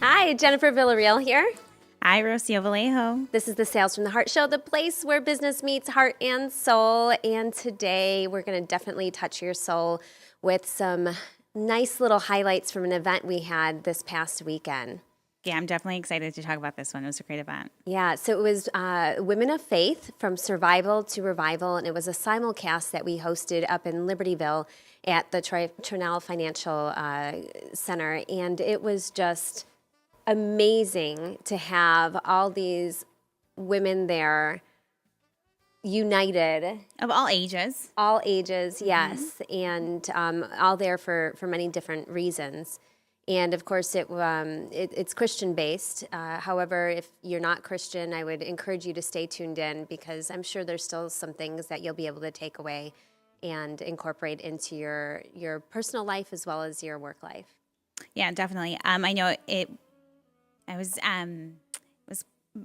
Hi, Jennifer Villarreal here. Hi, Rocio Vallejo. This is the Sales from the Heart Show, the place where business meets heart and soul. And today we're going to definitely touch your soul with some nice little highlights from an event we had this past weekend. Yeah, I'm definitely excited to talk about this one. It was a great event. Yeah, so it was Women of Faith from Survival to Revival, and it was a simulcast that we hosted up in Libertyville at the Trinell Financial Center, and it was just amazing to have all these women there united. Of all ages. All ages, yes, and all there for many different reasons. And of course, it's Christian-based. However, if you're not Christian, I would encourage you to stay tuned in because I'm sure there's still some things that you'll be able to take away and incorporate into your personal life as well as your work life. Yeah, definitely. I know it was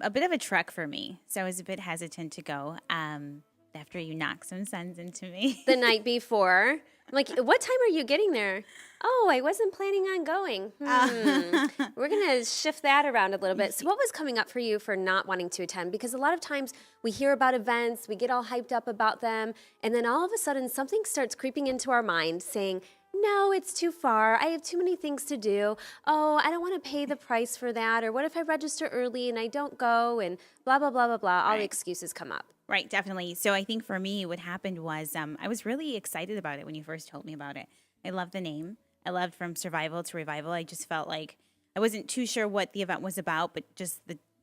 a bit of a trek for me, so I was a bit hesitant to go after you knocked some sense into me. The night before. I'm like, what time are you getting there? Oh, I wasn't planning on going. We're going to shift that around a little bit. So what was coming up for you for not wanting to attend? Because a lot of times we hear about events, we get all hyped up about them, and then all of a sudden something starts creeping into our mind saying, no, it's too far. I have too many things to do. Oh, I don't want to pay the price for that. Or what if I register early and I don't go and blah, blah, blah, blah, blah. All the excuses come up. Right, definitely. So I think for me, what happened was I was really excited about it when you first told me about it. I loved the name. I loved From Survival to Revival. I just felt like I wasn't too sure what the event was about, but just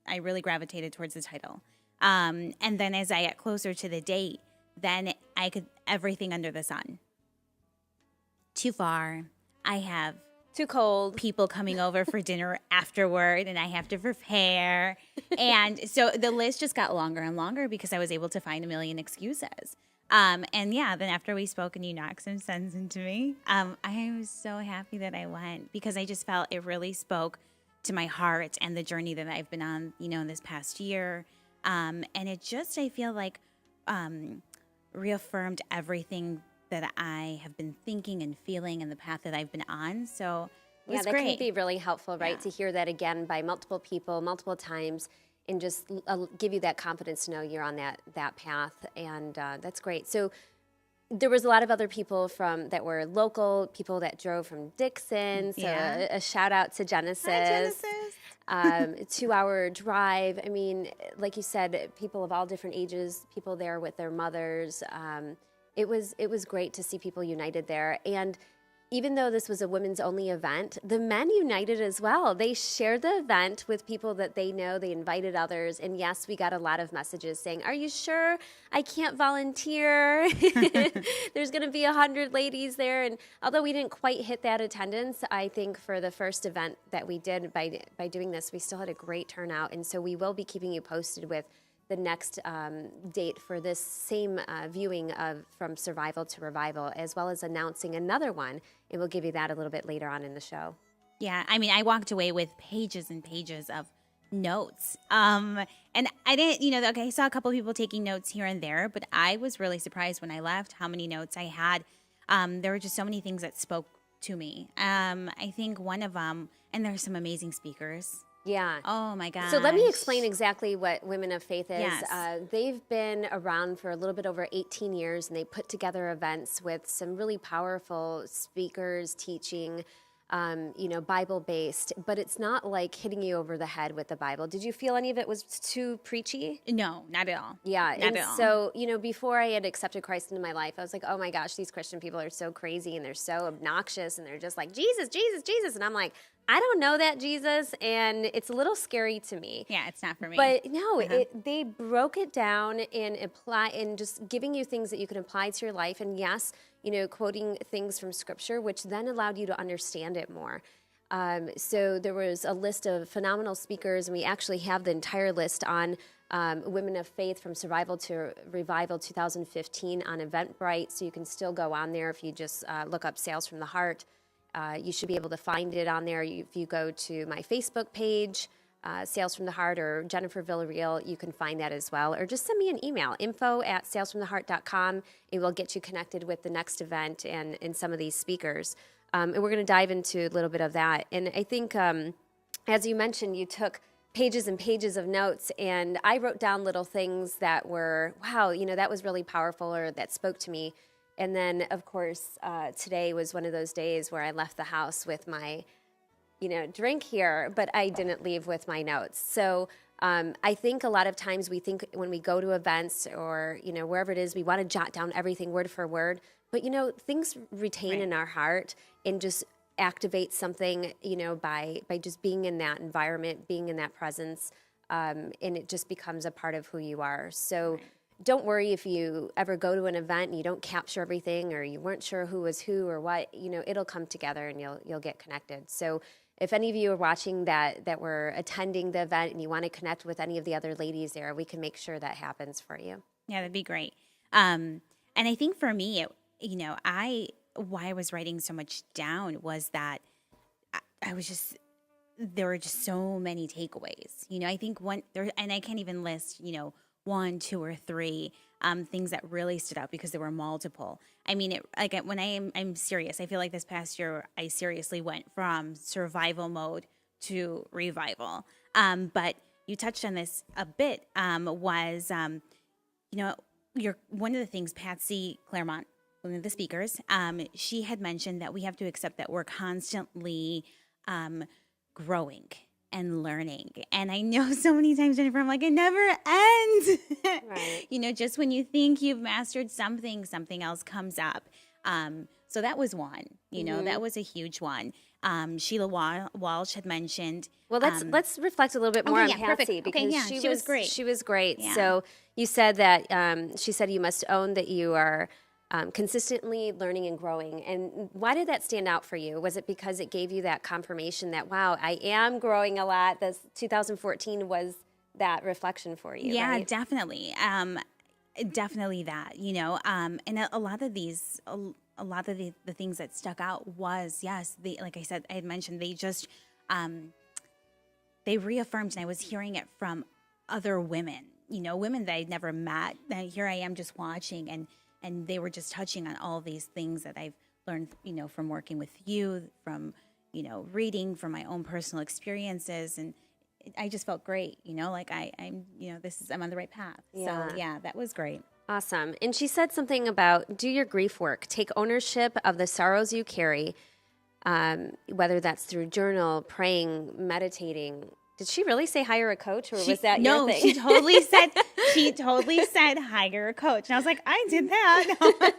I really gravitated towards the title. And then as I got closer to the date, then I could everything under the sun. Too far. I have too cold. People coming over for dinner afterward, and I have to prepare. And so the list just got longer and longer because I was able to find a million excuses. And yeah, then after we spoke and you knocked some sense into me, I was so happy that I went because I just felt it really spoke to my heart and the journey that I've been on, in this past year. And it just, I feel like, reaffirmed everything that I have been thinking and feeling and the path that I've been on. So it was that great. can be really helpful, right? To hear that again by multiple people, multiple times, and just give you that confidence to know you're on that path. And that's great. So there was a lot of other people that were local, people that drove from Dixon. So a shout out to Genesis. Hi, Genesis. 2-hour drive. I mean, like you said, people of all different ages, people there with their mothers. It was great to see people united there. And even though this was a women's only event, the men united as well. They shared the event with people that they know. They invited others. And yes, we got a lot of messages saying, are you sure I can't volunteer? There's going to be 100 ladies there. And although we didn't quite hit that attendance, I think for the first event that we did by doing this, we still had a great turnout. And so we will be keeping you posted with the next date for this same viewing of From Survival to Revival, as well as announcing another one. And we'll give you that a little bit later on in the show. Yeah, I mean, I walked away with pages and pages of notes. And I didn't, okay, I saw a couple of people taking notes here and there, but I was really surprised when I left how many notes I had. There were just so many things that spoke to me. I think one of them, and there's some amazing speakers. Yeah. Oh, my gosh. So let me explain exactly what Women of Faith is. Yes. They've been around for a little bit over 18 years, and they put together events with some really powerful speakers teaching, Bible-based. But it's not like hitting you over the head with the Bible. Did you feel any of it was too preachy? No, not at all. Yeah. Not at all. So, before I had accepted Christ into my life, I was like, oh, my gosh, these Christian people are so crazy, and they're so obnoxious, and they're just like, Jesus, Jesus, Jesus. And I'm like, I don't know that Jesus, and it's a little scary to me. Yeah, it's not for me. But no, they broke it down and just giving you things that you can apply to your life. And yes, quoting things from Scripture, which then allowed you to understand it more. So there was a list of phenomenal speakers, and we actually have the entire list on Women of Faith From Survival to Revival 2015 on Eventbrite. So you can still go on there if you just look up Sales from the Heart. You should be able to find it on there. If you go to my Facebook page, Sales from the Heart, or Jennifer Villarreal, you can find that as well. Or just send me an email, info@salesfromtheheart.com, and we'll get you connected with the next event and some of these speakers. And we're going to dive into a little bit of that. And I think as you mentioned, you took pages and pages of notes, and I wrote down little things that were, wow, that was really powerful, or that spoke to me. And then, of course, today was one of those days where I left the house with my, drink here, but I didn't leave with my notes. So I think a lot of times we think when we go to events or, wherever it is, we want to jot down everything word for word. But, things retain in our heart and just activate something, by just being in that environment, being in that presence, and it just becomes a part of who you are. So don't worry if you ever go to an event and you don't capture everything, or you weren't sure who was who or what. It'll come together and you'll get connected. So if any of you are watching that were attending the event and you want to connect with any of the other ladies there, we can make sure that happens for you. Yeah, that'd be great. And I think for me, why I was writing so much down was that I was just, there were just so many takeaways. I think and I can't even list, 1, 2, or 3 things that really stood out because there were multiple. I mean, when I'm serious, I feel like this past year I seriously went from survival mode to revival. But you touched on this a bit. Was one of the things Patsy Claremont, one of the speakers, she had mentioned that we have to accept that we're constantly growing and learning. And I know so many times, Jennifer, I'm like, it never ends. Right. Just when you think you've mastered something, something else comes up. So that was one, that was a huge one. Sheila Walsh had mentioned. Well, let's reflect a little bit more on Patsy, perfect. because she was great. She was great. Yeah. So you said that she said you must own that you are consistently learning and growing. And why did that stand out for you? Was it because it gave you that confirmation that, wow, I am growing a lot? This 2014 was that reflection for you, Yeah, right? definitely. Definitely that, and a lot of these, a lot of the things that stuck out was, yes, like I said, I had mentioned, they just, they reaffirmed, and I was hearing it from other women, women that I'd never met. And here I am just watching, and they were just touching on all these things that I've learned, from working with you, from, reading, from my own personal experiences. And I just felt great, like I'm on the right path. Yeah. So yeah, that was great. Awesome. And she said something about do your grief work, take ownership of the sorrows you carry, whether that's through journal, praying, meditating. Did she really say hire a coach, or was that your thing? No, she totally said hire a coach. And I was like, I did that.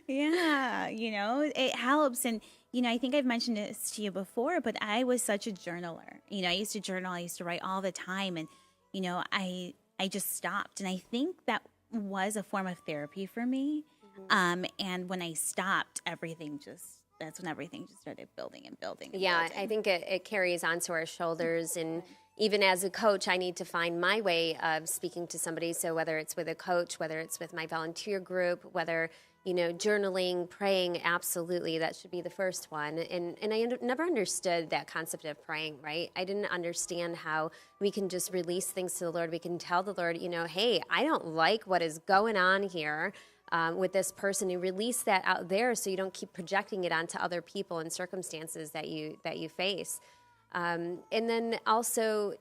Yeah, it helps. And, I think I've mentioned this to you before, but I was such a journaler. I used to journal. I used to write all the time. And, I just stopped. And I think that was a form of therapy for me. Mm-hmm. And when I stopped, that's when everything just started building and building. Yeah, I think it carries onto our shoulders. And even as a coach, I need to find my way of speaking to somebody. So whether it's with a coach, whether it's with my volunteer group, whether, journaling, praying, absolutely, that should be the first one. And I never understood that concept of praying, right? I didn't understand how we can just release things to the Lord. We can tell the Lord, hey, I don't like what is going on here. With this person, and release that out there so you don't keep projecting it onto other people and circumstances that you face. And then also,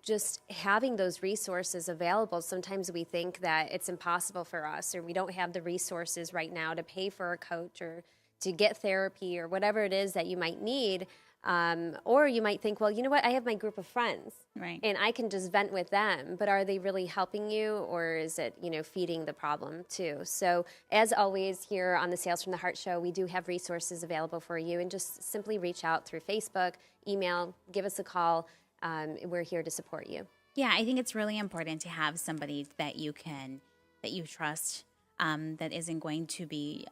just having those resources available. Sometimes we think that it's impossible for us, or we don't have the resources right now to pay for a coach or to get therapy or whatever it is that you might need. Or you might think, well, you know what? I have my group of friends, right, and I can just vent with them. But are they really helping you, or is it, feeding the problem too? So as always, here on the Sales from the Heart Show, we do have resources available for you, and just simply reach out through Facebook, email, give us a call. We're here to support you. Yeah, I think it's really important to have somebody that you trust, that isn't going to be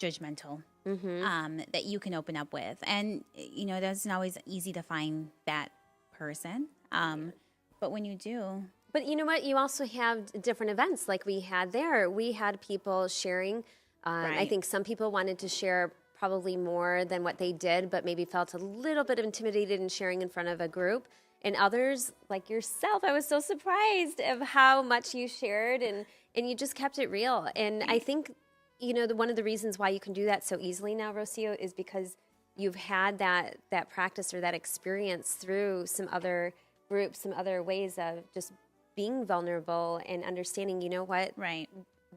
judgmental. Mm-hmm. That you can open up with. And, it isn't always easy to find that person. But when you do. But you know what? You also have different events like we had there. We had people sharing. Right. I think some people wanted to share probably more than what they did, but maybe felt a little bit intimidated in sharing in front of a group. And others, like yourself, I was so surprised of how much you shared, and you just kept it real. And I think one of the reasons why you can do that so easily now, Rocio, is because you've had that practice or that experience through some other groups, some other ways of just being vulnerable and understanding, you know what, Right.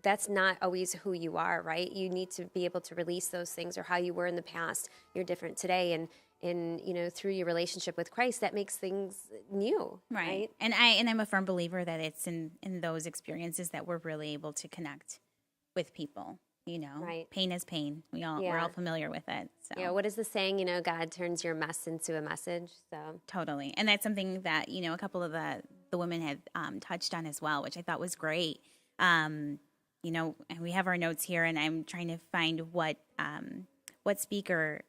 that's not always who you are, right? You need to be able to release those things, or how you were in the past. You're different today, and through your relationship with Christ, that makes things new, right? And I'm a firm believer that it's in those experiences that we're really able to connect with people. Right. Pain is pain. We're all familiar with it. So Yeah. What is the saying? God turns your mess into a message. So totally, and that's something that a couple of the women had touched on as well, which I thought was great. And we have our notes here, and I'm trying to find what speaker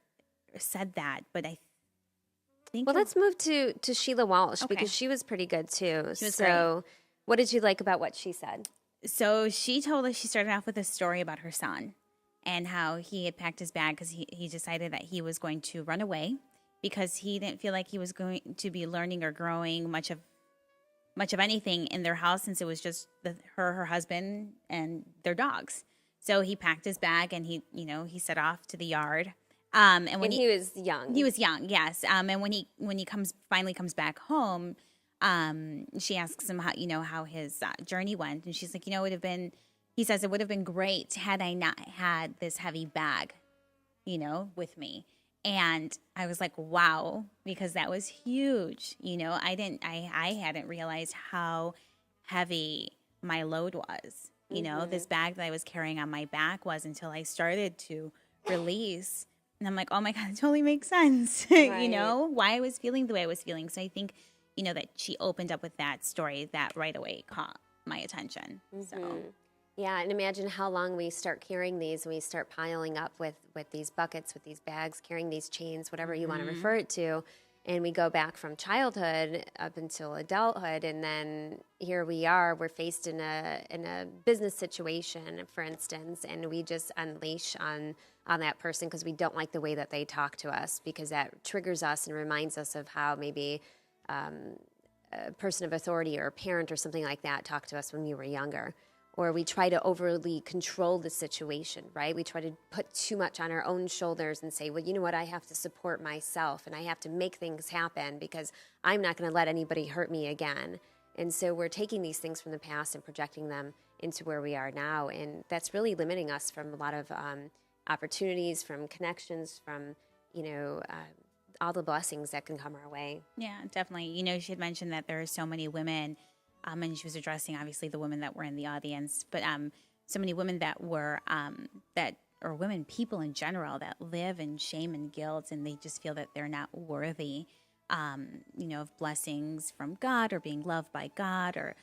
said that, but I think. Well, let's move to Sheila Walsh, Okay. because she was pretty good too. She was so, what did you like about what she said? So she told us, she started off with a story about her son and how he had packed his bag because he decided that he was going to run away because he didn't feel like he was going to be learning or growing much of anything in their house, since it was just her husband, and their dogs. So he packed his bag and he set off to the yard. And he was young. He was young, yes. And when he finally comes back home, she asks him how his journey went, and she's like, he says it would have been great had I not had this heavy bag, with me. And I was like, wow, because that was huge. I hadn't realized how heavy my load was. This bag that I was carrying on my back was, until I started to release. And I'm like, oh my God, it totally makes sense. Right. Why I was feeling the way I was feeling. So I think, that she opened up with that story that right away caught my attention. So. Yeah, and imagine how long we start carrying these, and we start piling up with these buckets, with these bags, carrying these chains, whatever you want to refer it to. And we go back from childhood up until adulthood, and then here we are, we're faced in a business situation, for instance, and we just unleash on that person because we don't like the way that they talk to us, because that triggers us and reminds us of how maybe a person of authority or a parent or something like that talked to us when we were younger. Or we try to overly control the situation, right? We try to put too much on our own shoulders and say, well, you know what? I have to support myself, and I have to make things happen because I'm not going to let anybody hurt me again. And so we're taking these things from the past and projecting them into where we are now. And that's really limiting us from a lot of opportunities, from connections, from, all the blessings that can come our way. Yeah, definitely. She had mentioned that there are so many women, and she was addressing obviously the women that were in the audience, but so many women that were people in general that live in shame and guilt, and they just feel that they're not worthy, of blessings from God, or being loved by God, or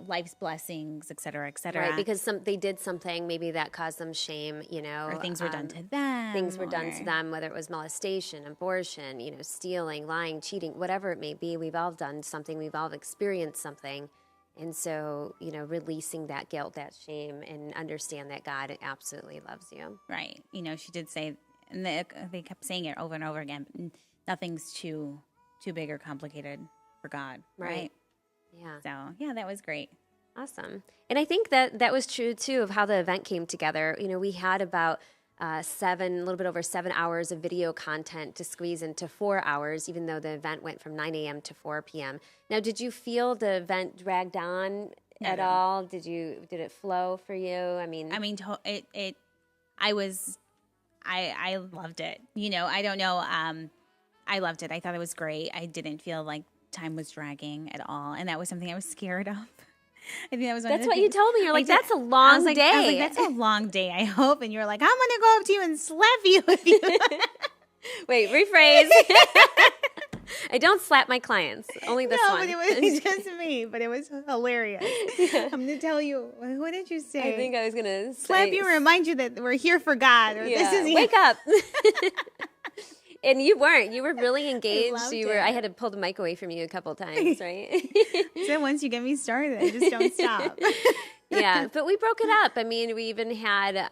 life's blessings, et cetera, et cetera. Right, because they did something maybe that caused them shame, or things were done to them. Things were done to them, whether it was molestation, abortion, stealing, lying, cheating, whatever it may be. We've all done something. We've all experienced something. And so, releasing that guilt, that shame, and understand that God absolutely loves you. Right. She did say, and they kept saying it over and over again, nothing's too big or complicated for God. Right. Yeah. So, yeah, that was great. Awesome. And I think that was true, too, of how the event came together. We had about a little bit over 7 hours of video content to squeeze into 4 hours, even though the event went from 9 a.m. to 4 p.m. Now, did you feel the event dragged on at all? Did it flow for you? I loved it. I don't know. I loved it. I thought it was great. I didn't feel like time was dragging at all, and that was something I was scared of. I think that was that's what you told me. You're like, that's a long day. I was like, that's a long day, I hope. And you're like, I'm gonna go up to you and slap you if you wait, rephrase. I don't slap my clients, only this one. But it was just me, but it was hilarious. Yeah. I'm gonna tell you, what did you say? I think I was gonna slap you and remind you that we're here for God, or this is wake up. And you weren't. You were really engaged. I had to pull the mic away from you a couple times, right? So once you get me started, I just don't stop. Yeah, but we broke it up. We even had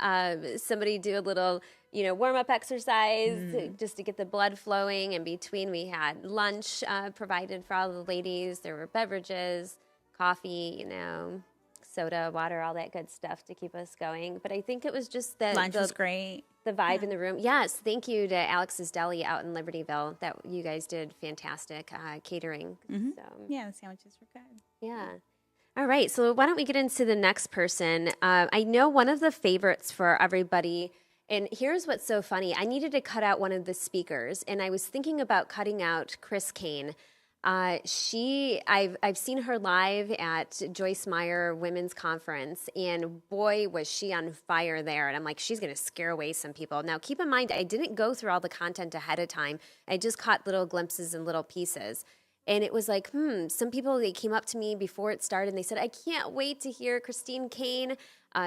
somebody do a little, warm-up exercise just to get the blood flowing. In between, we had lunch provided for all the ladies. There were beverages, coffee, soda, water, all that good stuff to keep us going. But I think it was just that Lunch was great. the vibe in the room. Yes, thank you to Alex's Deli out in Libertyville. That you guys did fantastic catering. So, Yeah, the sandwiches were good. yeah. All right, so why don't we get into the next person? I know one of the favorites for everybody, and here's what's so funny. I needed to cut out one of the speakers, and I was thinking about cutting out Chris Kane. I've seen her live at Joyce Meyer Women's Conference, and boy, was she on fire there. And I'm like, she's going to scare away some people. Now, keep in mind, I didn't go through all the content ahead of time. I just caught little glimpses and little pieces. And it was like, some people, they came up to me before it started and they said, I can't wait to hear Christine Kane.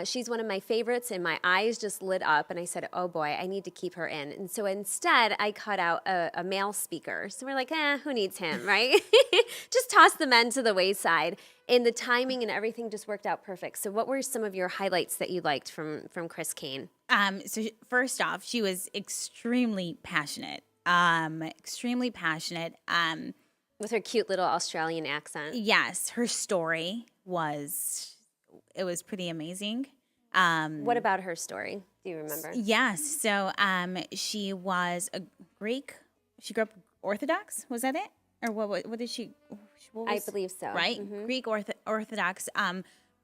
She's one of my favorites, and my eyes just lit up. And I said, oh boy, I need to keep her in. And so instead, I cut out a male speaker. So we're like, who needs him, right? Just toss the men to the wayside. And the timing and everything just worked out perfect. So what were some of your highlights that you liked from Chris Kane? So first off, she was extremely passionate. Extremely passionate. With her cute little Australian accent. Yes, her story was pretty amazing. What about her story? Do you remember? Yes. So she was a Greek. She grew up Orthodox. Was that it? Or what did she? What was, I believe so. Right? Mm-hmm. Greek Orthodox.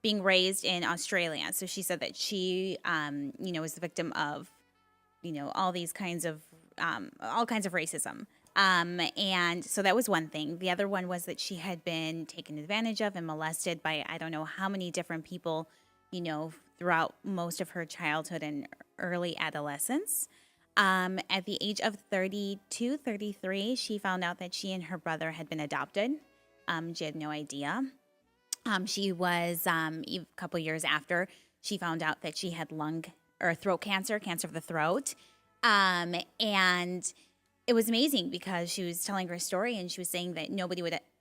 Being raised in Australia. So she said that she, was the victim of, all these kinds of, all kinds of racism. And so that was one thing. The other one was that she had been taken advantage of and molested by I don't know how many different people, throughout most of her childhood and early adolescence. At the age of 32, 33, she found out that she and her brother had been adopted. She had no idea. She was, a couple years after, she found out that she had throat cancer of the throat. And it was amazing because she was telling her story and she was saying that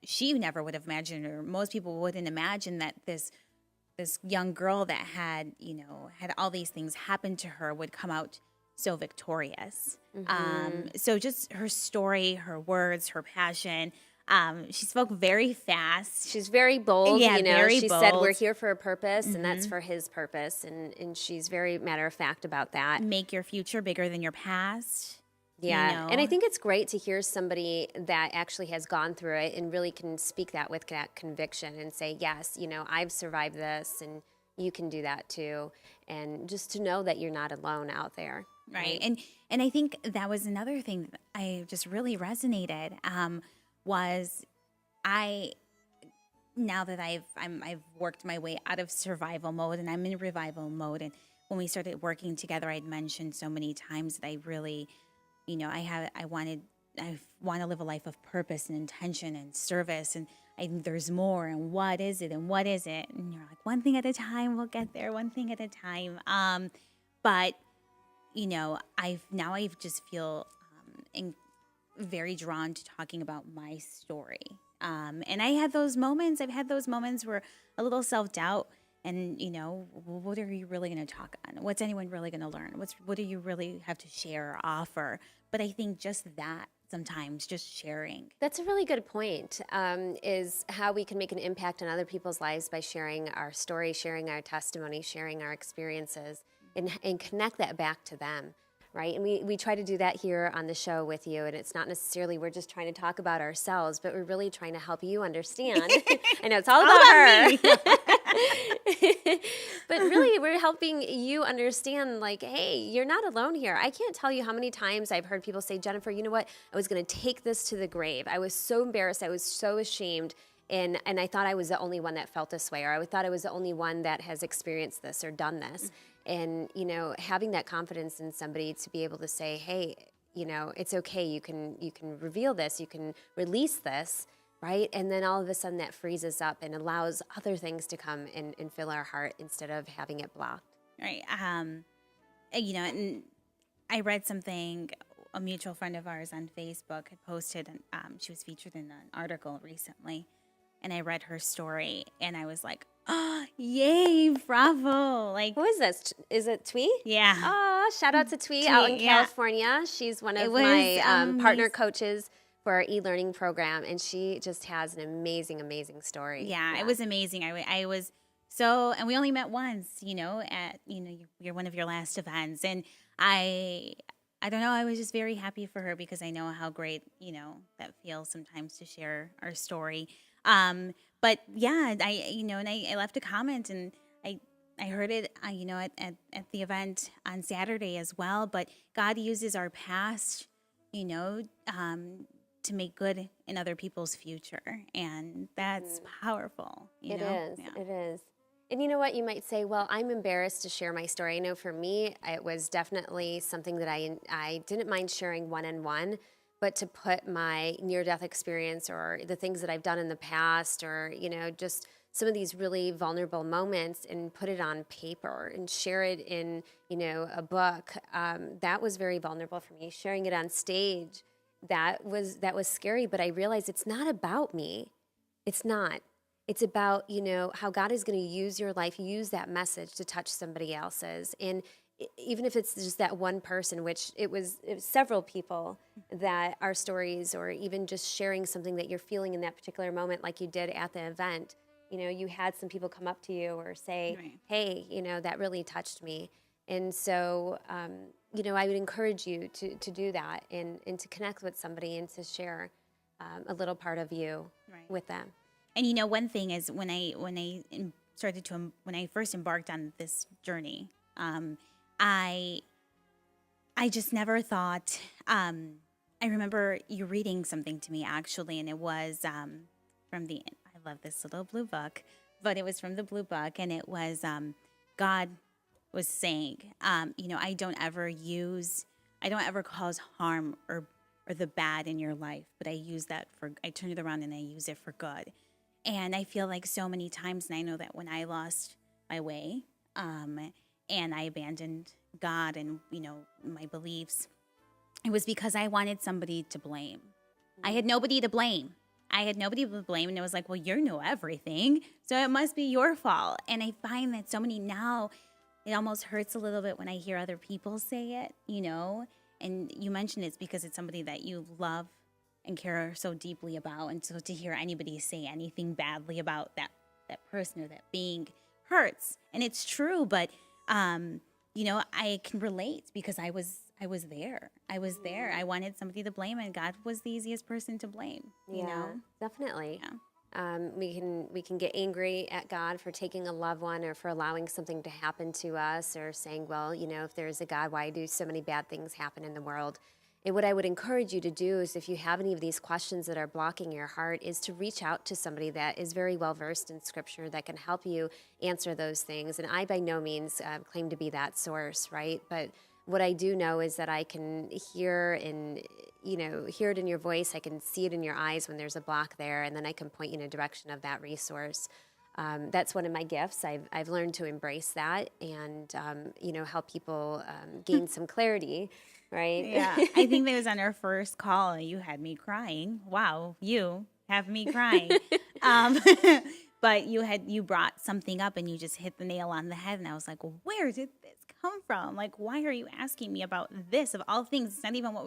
she never would have imagined, or most people wouldn't imagine that this young girl that had all these things happen to her would come out so victorious. Mm-hmm. So just her story, her words, her passion. She spoke very fast. She's very bold. Yeah, very she bold. Said we're here for a purpose, and that's for his purpose. And she's very matter of fact about that. Make your future bigger than your past. Yeah, and I think it's great to hear somebody that actually has gone through it and really can speak that with that conviction and say, yes, I've survived this and you can do that too. And just to know that you're not alone out there. Right. And I think that was another thing that I just really resonated now that I've worked my way out of survival mode and I'm in revival mode. And when we started working together, I'd mentioned so many times that I really, I want to live a life of purpose and intention and service, and there's more, and what is it, and what is it? And you're like, one thing at a time, we'll get there, one thing at a time. But I've just feel very drawn to talking about my story. And I've had those moments where a little self-doubt. And, what are you really going to talk on? What's anyone really going to learn? What do you really have to share or offer? But I think just that sometimes, just sharing. That's a really good point, is how we can make an impact on other people's lives by sharing our story, sharing our testimony, sharing our experiences, and connect that back to them. Right. And we try to do that here on the show with you. And it's not necessarily we're just trying to talk about ourselves, but we're really trying to help you understand. I know it's all about her. Me. But really, we're helping you understand, like, hey, you're not alone here. I can't tell you how many times I've heard people say, Jennifer, you know what? I was going to take this to the grave. I was so embarrassed. I was so ashamed. And I thought I was the only one that felt this way, or I thought I was the only one that has experienced this or done this. And, having that confidence in somebody to be able to say, hey, it's okay. You can reveal this. You can release this, right? And then all of a sudden that frees us up and allows other things to come and fill our heart instead of having it blocked. Right. And I read something, a mutual friend of ours on Facebook had posted, and she was featured in an article recently. And I read her story, and I was like, oh, yay, bravo. Like, who is this? Is it Twee? Yeah. Oh, shout out to Twee out in California. She's one of my partner coaches for our e-learning program, and she just has an amazing, amazing story. Yeah, it was amazing. I was So, and we only met once, at, you're one of your last events. And I don't know, I was just very happy for her because I know how great, that feels sometimes to share our story. But yeah, I left a comment and I heard it, at the event on Saturday as well. But God uses our past, to make good in other people's future, and that's powerful. It is. Yeah. It is. And you know what? You might say, well, I'm embarrassed to share my story. I know for me, it was definitely something that I didn't mind sharing one-on-one, but to put my near-death experience or the things that I've done in the past or, just some of these really vulnerable moments and put it on paper and share it in, a book, that was very vulnerable for me. Sharing it on stage, that was scary, but I realized it's not about me. It's not. It's about, how God is going to use your life, use that message to touch somebody else's. And even if it's just that one person, which it was several people that our stories or even just sharing something that you're feeling in that particular moment, like you did at the event, you had some people come up to you or say, Right. hey, that really touched me. And so, I would encourage you to do that and to connect with somebody and to share a little part of you Right. with them. And one thing is when I first embarked on this journey, I just never thought. I remember you reading something to me actually, and it was from the. I love this little blue book, but it was from the blue book, and it was God was saying, I don't ever cause harm or the bad in your life, but I turn it around and I use it for good. And I feel like so many times, and I know that when I lost my way, and I abandoned God and, my beliefs, it was because I wanted somebody to blame. I had nobody to blame. And it was like, well, you know everything, so it must be your fault. And I find that so many now, it almost hurts a little bit when I hear other people say it, And you mentioned it's because it's somebody that you love and care so deeply about, and so to hear anybody say anything badly about that person or that being hurts. And it's true, but I can relate because I was there. I wanted somebody to blame, and God was the easiest person to blame. Definitely. Yeah. We can get angry at God for taking a loved one or for allowing something to happen to us, or saying, well, if there's a God, why do so many bad things happen in the world? And what I would encourage you to do is, if you have any of these questions that are blocking your heart, is to reach out to somebody that is very well versed in Scripture that can help you answer those things. And I, by no means, claim to be that source, right? But what I do know is that I can hear and hear it in your voice. I can see it in your eyes when there's a block there, and then I can point you in a direction of that resource. That's one of my gifts. I've learned to embrace that and help people gain some clarity. Right? Yeah. I think that was on our first call. You had me crying. Wow, you have me crying. But you brought something up and you just hit the nail on the head. And I was like, well, where did this come from? Like, why are you asking me about this of all things? It's not even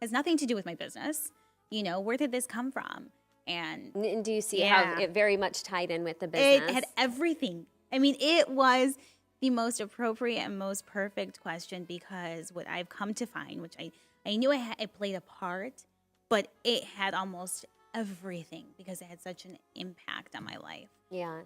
has nothing to do with my business. Where did this come from? And do you see how it very much tied in with the business? It had everything. I mean, it was the most appropriate and most perfect question, because what I've come to find, which I knew it played a part, but it had almost everything because it had such an impact on my life. Yeah.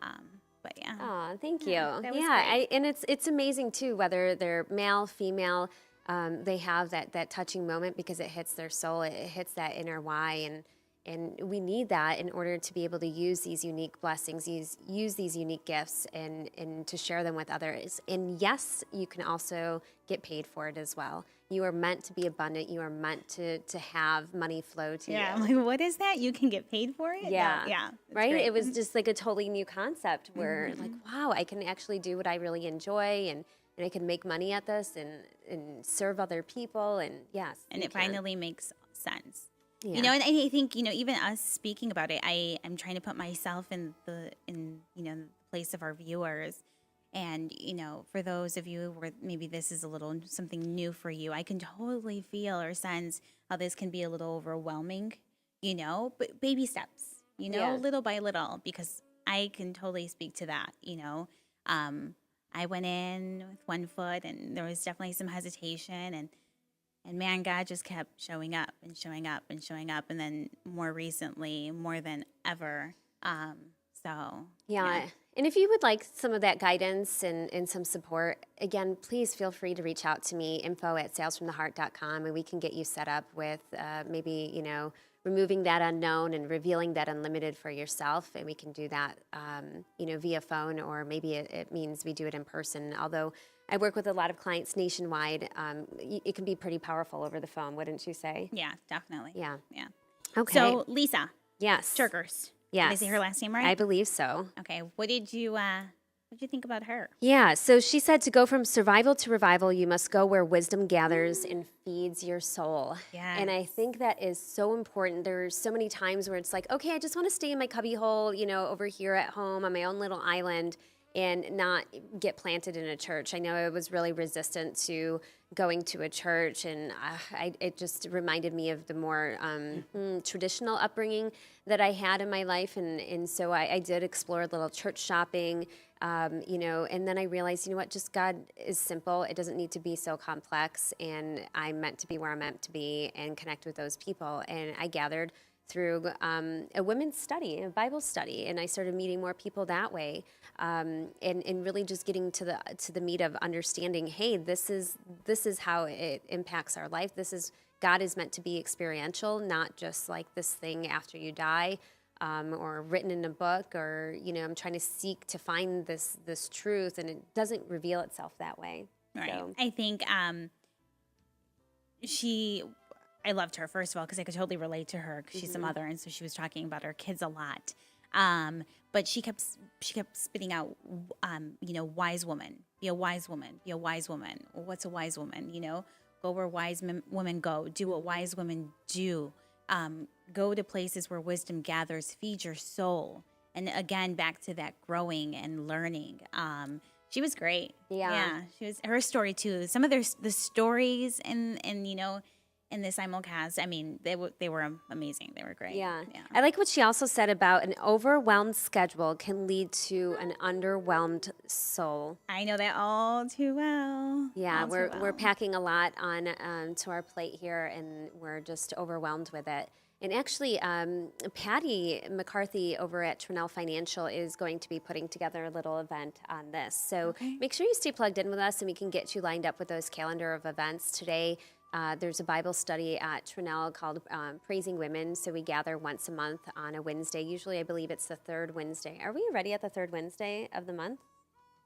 But yeah. Oh, thank you. That was great. And it's amazing too, whether they're male, female, they have that touching moment because it hits their soul, it hits that inner why, and we need that in order to be able to use these unique blessings, use these unique gifts and to share them with others. And yes, you can also get paid for it as well. You are meant to be abundant. You are meant to have money flow to you. Yeah, I'm like, what is that? You can get paid for it? Yeah. Yeah. Right? Great. It was just like a totally new concept where like, wow, I can actually do what I really enjoy and I can make money at this and serve other people. And yes. And it finally makes sense. Yeah. And I think, even us speaking about it, I'm trying to put myself in the place of our viewers. And, for those of you where maybe this is a little something new for you, I can totally feel or sense how this can be a little overwhelming, but baby steps, Yeah. little by little, because I can totally speak to that, I went in with one foot, and there was definitely some hesitation, and man, God just kept showing up and showing up and showing up, and then more recently, more than ever. So Yeah. And if you would like some of that guidance and some support, again, please feel free to reach out to me, info@salesfromtheheart.com, and we can get you set up with maybe, removing that unknown and revealing that unlimited for yourself. And we can do that, via phone, or maybe it means we do it in person. Although I work with a lot of clients nationwide, it can be pretty powerful over the phone, wouldn't you say? yeah, definitely. Yeah. Yeah. Okay. So Lisa Yes. Turkers. Yes. Did I say her last name right? I believe so. Okay. What did you think about her? Yeah, so she said to go from survival to revival, you must go where wisdom gathers and feeds your soul. Yes. And I think that is so important. There's so many times where it's like, okay, I just want to stay in my cubbyhole, over here at home on my own little island and not get planted in a church. I know I was really resistant to going to a church, and it just reminded me of the more traditional upbringing that I had in my life. And so I did explore a little church shopping, and then I realized, just God is simple. It doesn't need to be so complex, and I'm meant to be where I'm meant to be and connect with those people. And I gathered through a women's study, a Bible study, and I started meeting more people that way, and really just getting to the meat of understanding. Hey, this is how it impacts our life. God is meant to be experiential, not just like this thing after you die, or written in a book, or I'm trying to seek to find this truth, and it doesn't reveal itself that way. Right. So. I think I loved her, first of all, because I could totally relate to her, because she's a mother, and so she was talking about her kids a lot. But she kept spitting out, wise woman, be a wise woman, be a wise woman. Well, what's a wise woman? Go where wise women go, do what wise women do. Go to places where wisdom gathers, feed your soul. And again, back to that growing and learning. She was great. Yeah. She was, her story too. Some of the stories in the simulcast, I mean, they were amazing. They were great. Yeah. I like what she also said about an overwhelmed schedule can lead to an underwhelmed soul. I know that all too well. Yeah, we're packing a lot on to our plate here, and we're just overwhelmed with it. And actually, Patty McCarthy over at Trinell Financial is going to be putting together a little event on this. So make sure you stay plugged in with us, and we can get you lined up with those calendar of events. Today, there's a Bible study at Trinell called Praising Women. So we gather once a month on a Wednesday. Usually, I believe it's the third Wednesday. Are we already at the third Wednesday of the month?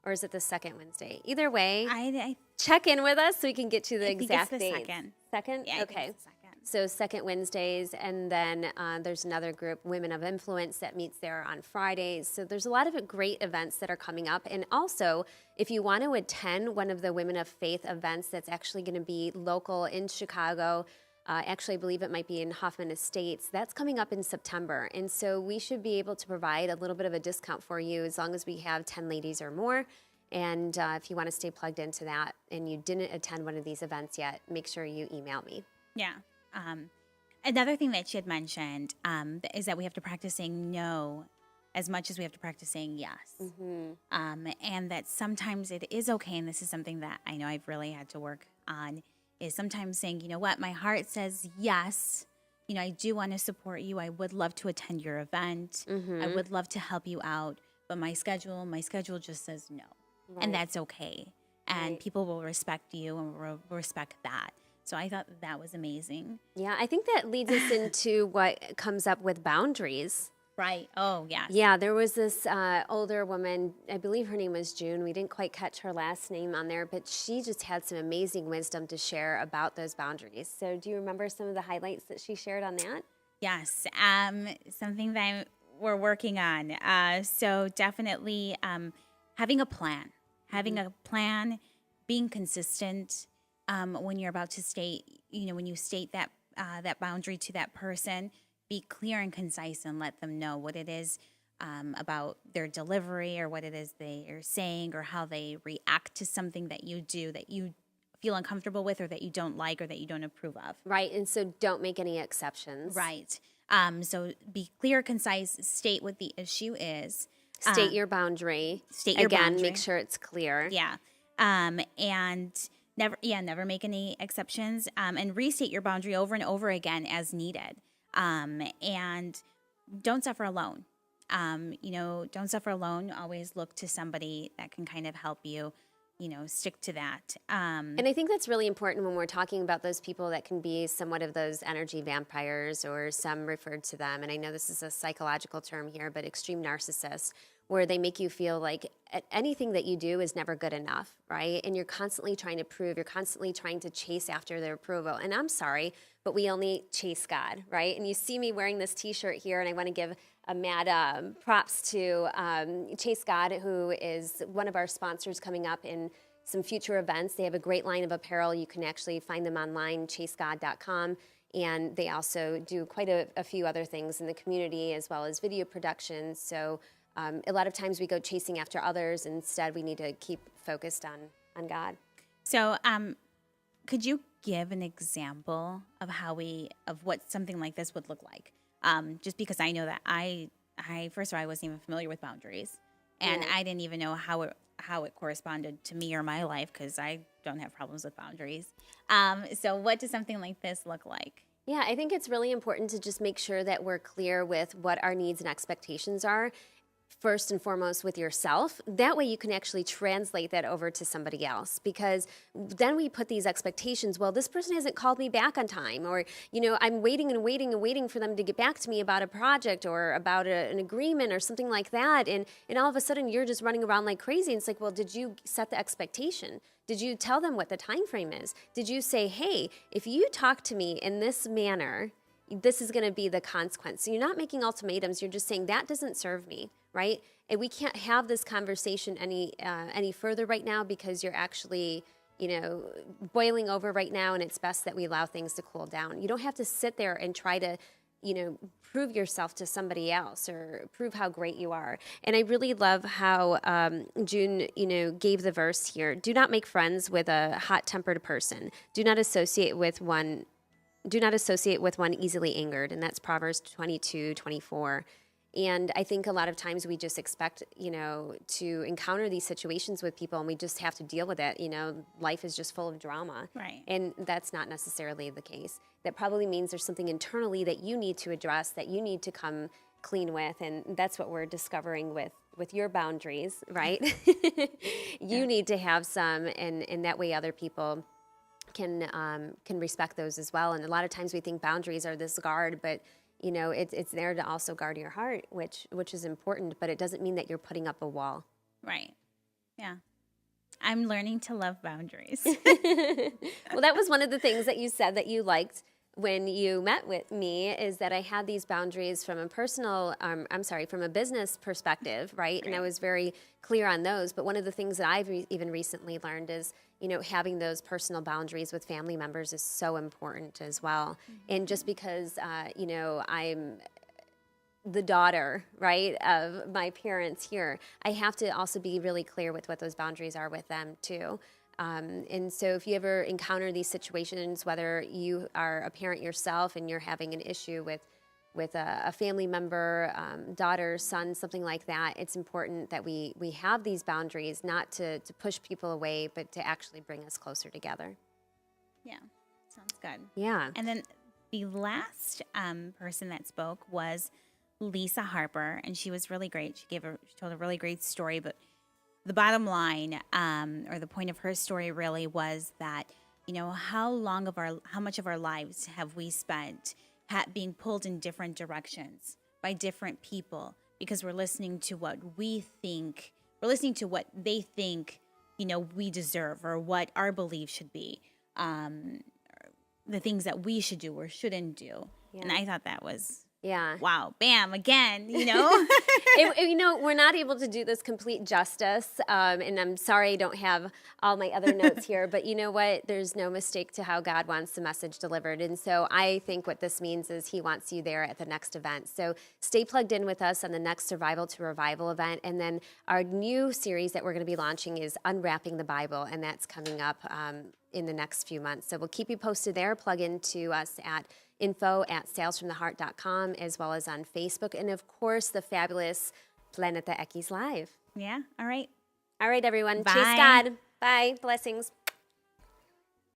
Or is it the second Wednesday? Either way, I check in with us so we can get you the exact date. Second? Yeah, okay. It's the second. So second Wednesdays, and then there's another group, Women of Influence, that meets there on Fridays. So there's a lot of great events that are coming up. And also, if you want to attend one of the Women of Faith events that's actually going to be local in Chicago, actually I believe it might be in Hoffman Estates, that's coming up in September. And so we should be able to provide a little bit of a discount for you as long as we have 10 ladies or more. And if you want to stay plugged into that and you didn't attend one of these events yet, make sure you email me. Yeah. Another thing that she had mentioned is that we have to practice saying no as much as we have to practice saying yes. And that sometimes it is okay, and this is something that I know I've really had to work on, is sometimes saying, you know what, my heart says yes. I do want to support you. I would love to attend your event. I would love to help you out. But my schedule just says no. Right. And that's okay. And people will respect you and will respect that. So I thought that was amazing. Yeah, I think that leads us into what comes up with boundaries. Right. Oh, yes. Yeah, there was this older woman, I believe her name was June. We didn't quite catch her last name on there, but she just had some amazing wisdom to share about those boundaries. So do you remember some of the highlights that she shared on that? Yes. Something that we're working on. So definitely having a plan. Having a plan, being consistent. When you're about to state, when you state that that boundary to that person, be clear and concise and let them know what it is about their delivery or what it is they are saying or how they react to something that you do that you feel uncomfortable with or that you don't like or that you don't approve of. Right, and so don't make any exceptions. Right. So be clear, concise, state what the issue is. State your boundary. State your Again, boundary. make sure it's clear. Yeah. And never make any exceptions. And restate your boundary over and over again as needed. And don't suffer alone. Don't suffer alone. Always look to somebody that can kind of help you, stick to that. And I think that's really important when we're talking about those people that can be somewhat of those energy vampires, or some referred to them, and I know this is a psychological term here, but extreme narcissists, where they make you feel like anything that you do is never good enough, right? And you're constantly trying to prove, you're constantly trying to chase after their approval. And I'm sorry, but we only chase God, right? And you see me wearing this T-shirt here, and I want to give a mad props to Chase God, who is one of our sponsors coming up in some future events. They have a great line of apparel. You can actually find them online, chasegod.com. And they also do quite a few other things in the community, as well as video productions. So a lot of times we go chasing after others. Instead, we need to keep focused on God. So could you give an example of what something like this would look like? Just because I know that I first of all, I wasn't even familiar with boundaries, and I didn't even know how it corresponded to me or my life, because I don't have problems with boundaries. So what does something like this look like? Yeah, I think it's really important to just make sure that we're clear with what our needs and expectations are, first and foremost with yourself. That way you can actually translate that over to somebody else, because then we put these expectations, well, this person hasn't called me back on time, or, I'm waiting and waiting and waiting for them to get back to me about a project or about an agreement or something like that. And all of a sudden you're just running around like crazy. And it's like, well, did you set the expectation? Did you tell them what the time frame is? Did you say, hey, if you talk to me in this manner, this is going to be the consequence? So you're not making ultimatums. You're just saying that doesn't serve me, right? And we can't have this conversation any further right now, because you're actually, boiling over right now, and it's best that we allow things to cool down. You don't have to sit there and try to, prove yourself to somebody else or prove how great you are. And I really love how June, gave the verse here. Do not make friends with a hot-tempered person. Do not associate with one easily angered. And that's Proverbs 22:24. And I think a lot of times we just expect, to encounter these situations with people, and we just have to deal with it. Life is just full of drama. Right. And that's not necessarily the case. That probably means there's something internally that you need to address, that you need to come clean with. And that's what we're discovering with your boundaries, right? You need to have some, and that way other people can respect those as well. And a lot of times we think boundaries are this guard, but it's there to also guard your heart, which is important, but it doesn't mean that you're putting up a wall. Right. Yeah. I'm learning to love boundaries. Well, that was one of the things that you said that you liked when you met with me, is that I had these boundaries from from a business perspective, right? And I was very clear on those. But one of the things that I've even recently learned is, having those personal boundaries with family members is so important as well. Mm-hmm. And just because, I'm the daughter, right, of my parents here, I have to also be really clear with what those boundaries are with them too. And so if you ever encounter these situations, whether you are a parent yourself and you're having an issue with a family member, daughter, son, something like that, it's important that we have these boundaries, not to push people away, but to actually bring us closer together. Yeah, sounds good. Yeah. And then the last person that spoke was Lisa Harper, and she was really great. She told a really great story, but the bottom line, or the point of her story really was that, how much of our lives have we spent being pulled in different directions by different people, because we're listening to what they think, we deserve, or what our belief should be, the things that we should do or shouldn't do. Yeah. And I thought that was, wow, bam, again, We're not able to do this complete justice, and I'm sorry I don't have all my other notes here, but you know what? There's no mistake to how God wants the message delivered, and so I think what this means is He wants you there at the next event. So stay plugged in with us on the next Survival to Revival event, and then our new series that we're going to be launching is Unwrapping the Bible, and that's coming up in the next few months. So we'll keep you posted there. Plug into us at info@salesfromtheheart.com, as well as on Facebook. And of course, the fabulous Planeta X Live. Yeah. All right. All right, everyone. Bye. Chase God. Bye. Blessings.